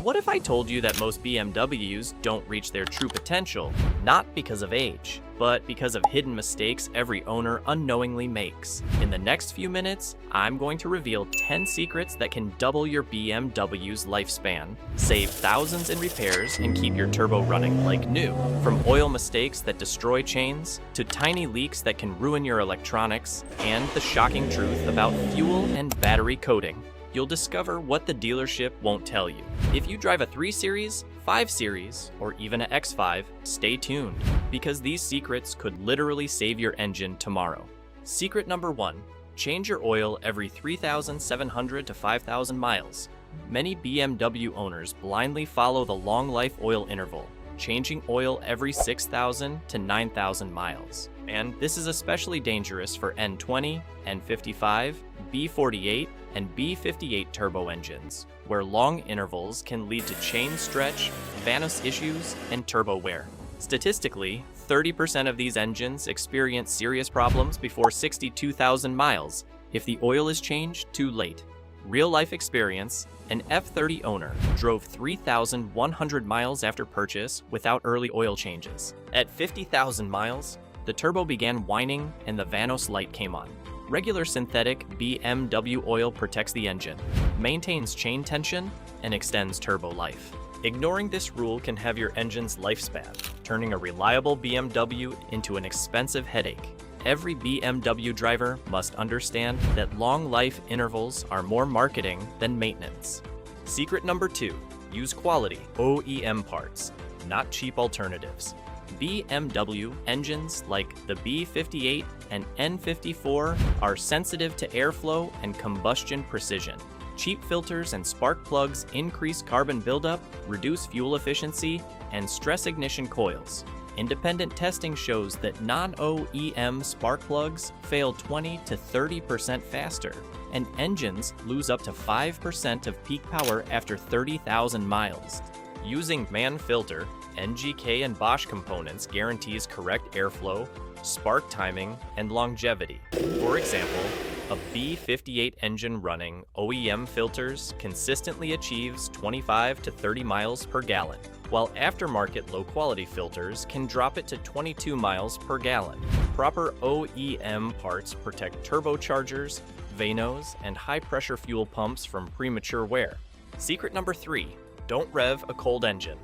What if I told you that most BMWs don't reach their true potential, not because of age, but because of hidden mistakes every owner unknowingly makes? In the next few minutes, I'm going to reveal 10 secrets that can double your BMW's lifespan, save thousands in repairs, and keep your turbo running like new. From oil mistakes that destroy chains, to tiny leaks that can ruin your electronics, and the shocking truth about fuel and battery coating. You'll discover what the dealership won't tell you. If you drive a 3 Series, 5 Series, or even an X5, stay tuned, because these secrets could literally save your engine tomorrow. Secret number 1. Change your oil every 3,700 to 5,000 miles. Many BMW owners blindly follow the long life oil interval, changing oil every 6,000 to 9,000 miles. And this is especially dangerous for N20, N55, B48, and B58 turbo engines, where long intervals can lead to chain stretch, Vanos issues, and turbo wear. Statistically, 30% of these engines experience serious problems before 62,000 miles if the oil is changed too late. Real-life experience: an F30 owner drove 3,100 miles after purchase without early oil changes. At 50,000 miles, the turbo began whining and the Vanos light came on. Regular synthetic BMW oil protects the engine, maintains chain tension, and extends turbo life. Ignoring this rule can have your engine's lifespan, turning a reliable BMW into an expensive headache. Every BMW driver must understand that long life intervals are more marketing than maintenance. Secret number 2. Use quality OEM parts, not cheap alternatives. BMW engines like the B58 and N54 are sensitive to airflow and combustion precision. Cheap filters and spark plugs increase carbon buildup, reduce fuel efficiency, and stress ignition coils. Independent testing shows that non-OEM spark plugs fail 20 to 30% faster, and engines lose up to 5% of peak power after 30,000 miles. Using MAN filter, NGK and Bosch components guarantees correct airflow, spark timing, and longevity. For example, a B58 engine running OEM filters consistently achieves 25 to 30 miles per gallon, while aftermarket low-quality filters can drop it to 22 miles per gallon. Proper OEM parts protect turbochargers, Vanos, and high-pressure fuel pumps from premature wear. Secret number 3. Don't rev a cold engine.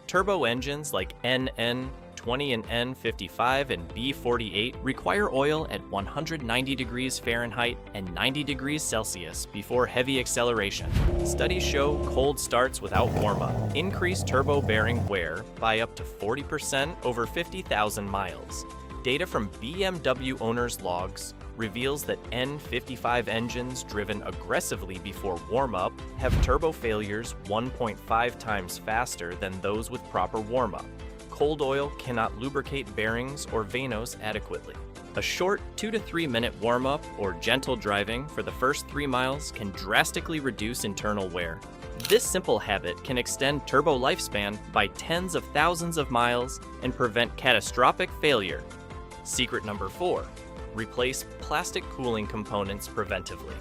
Turbo engines like NN20 and N55 and B48 require oil at 190 degrees Fahrenheit and 90 degrees Celsius before heavy acceleration. Studies show cold starts without warm-up increase turbo bearing wear by up to 40% over 50,000 miles. Data from BMW owners' logs reveals that N55 engines driven aggressively before warm-up have turbo failures 1.5 times faster than those with proper warm-up. Cold oil cannot lubricate bearings or Vanos adequately. A short 2 to 3 minute warm-up or gentle driving for the first 3 miles can drastically reduce internal wear. This simple habit can extend turbo lifespan by tens of thousands of miles and prevent catastrophic failure. Secret number 4. Replace plastic cooling components preventively.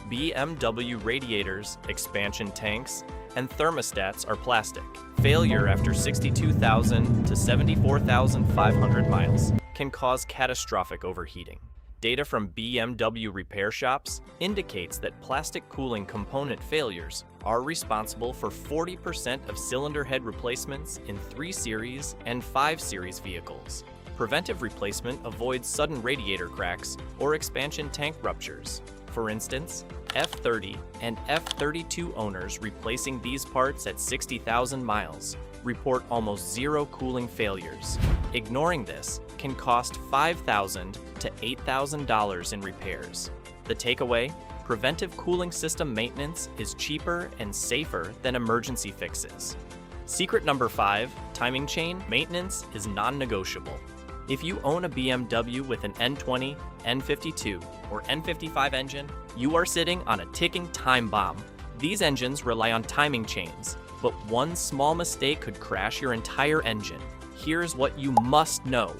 BMW radiators, expansion tanks, and thermostats are plastic. Failure after 62,000 to 74,500 miles can cause catastrophic overheating. Data from BMW repair shops indicates that plastic cooling component failures are responsible for 40% of cylinder head replacements in 3 Series and 5 Series vehicles. Preventive replacement avoids sudden radiator cracks or expansion tank ruptures. For instance, F30 and F32 owners replacing these parts at 60,000 miles report almost zero cooling failures. Ignoring this can cost $5,000 to $8,000 in repairs. The takeaway: preventive cooling system maintenance is cheaper and safer than emergency fixes. Secret number 5, timing chain maintenance is non-negotiable. If you own a BMW with an N20, N52, or N55 engine, you are sitting on a ticking time bomb. These engines rely on timing chains, but one small mistake could crash your entire engine. Here's what you must know.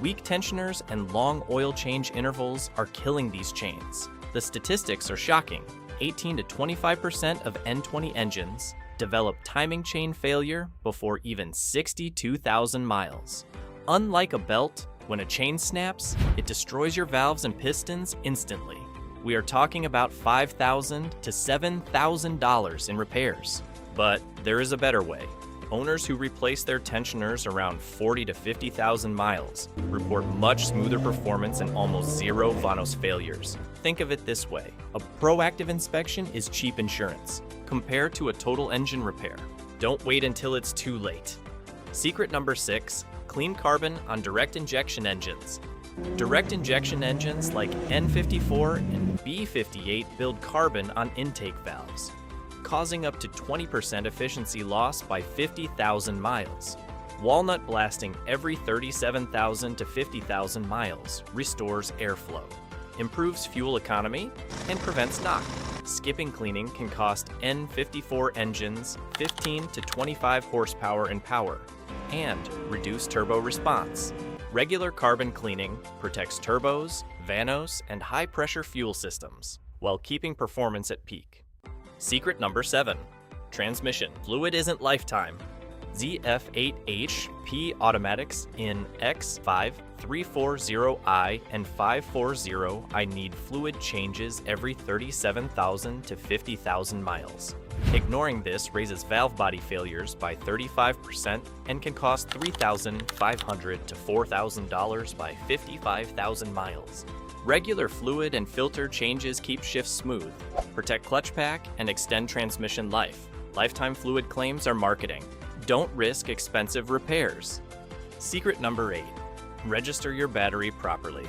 Weak tensioners and long oil change intervals are killing these chains. The statistics are shocking. 18 to 25% of N20 engines develop timing chain failure before even 62,000 miles. Unlike a belt, when a chain snaps, it destroys your valves and pistons instantly. We are talking about $5,000 to $7,000 in repairs. But there is a better way. Owners who replace their tensioners around 40 to 50,000 miles report much smoother performance and almost zero VANOS failures. Think of it this way: a proactive inspection is cheap insurance compared to a total engine repair. Don't wait until it's too late. Secret number 6, clean carbon on direct injection engines. Direct injection engines like N54 and B58 build carbon on intake valves, causing up to 20% efficiency loss by 50,000 miles. Walnut blasting every 37,000 to 50,000 miles restores airflow, improves fuel economy, and prevents knock. Skipping cleaning can cost N54 engines 15 to 25 horsepower in power and reduce turbo response. Regular carbon cleaning protects turbos, VANOS, and high-pressure fuel systems while keeping performance at peak. Secret number 7, transmission fluid isn't lifetime. ZF8HP automatics in X5340i and 540i need fluid changes every 37,000 to 50,000 miles. Ignoring this raises valve body failures by 35% and can cost $3,500 to $4,000 by 55,000 miles. Regular fluid and filter changes keep shifts smooth, protect clutch pack, and extend transmission life. Lifetime fluid claims are marketing. Don't risk expensive repairs. Secret number 8, register your battery properly.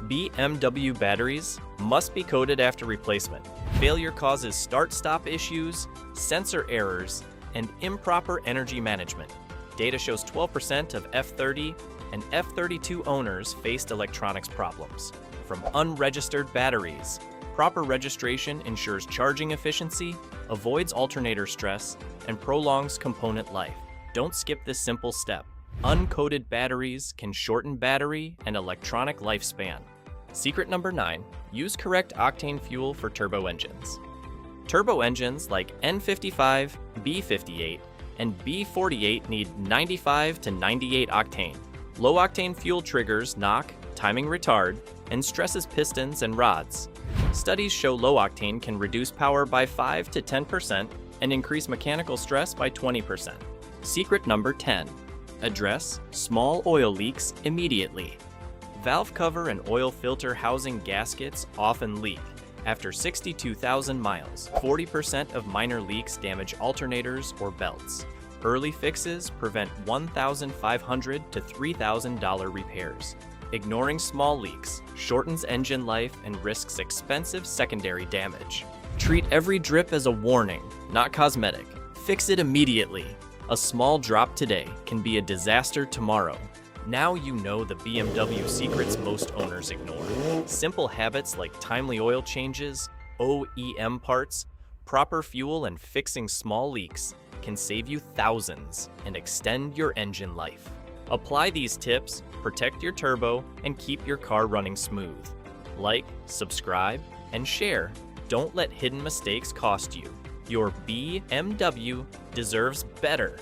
BMW batteries must be coated after replacement. Failure causes start-stop issues, sensor errors, and improper energy management. Data shows 12% of F30 and F32 owners faced electronics problems from unregistered batteries. Proper registration ensures charging efficiency, avoids alternator stress, and prolongs component life. Don't skip this simple step. Uncoated batteries can shorten battery and electronic lifespan. Secret number 9, use correct octane fuel for turbo engines. Turbo engines like N55, B58, and B48 need 95 to 98 octane. Low octane fuel triggers knock, timing retard, and stresses pistons and rods. Studies show low octane can reduce power by 5 to 10% and increase mechanical stress by 20%. Secret number 10, address small oil leaks immediately. Valve cover and oil filter housing gaskets often leak. After 62,000 miles, 40% of minor leaks damage alternators or belts. Early fixes prevent $1,500 to $3,000 repairs. Ignoring small leaks shortens engine life and risks expensive secondary damage. Treat every drip as a warning, not cosmetic. Fix it immediately. A small drop today can be a disaster tomorrow. Now you know the BMW secrets most owners ignore. Simple habits like timely oil changes, OEM parts, proper fuel, and fixing small leaks can save you thousands and extend your engine life. Apply these tips, protect your turbo, and keep your car running smooth. Like, subscribe, and share. Don't let hidden mistakes cost you. Your BMW deserves better.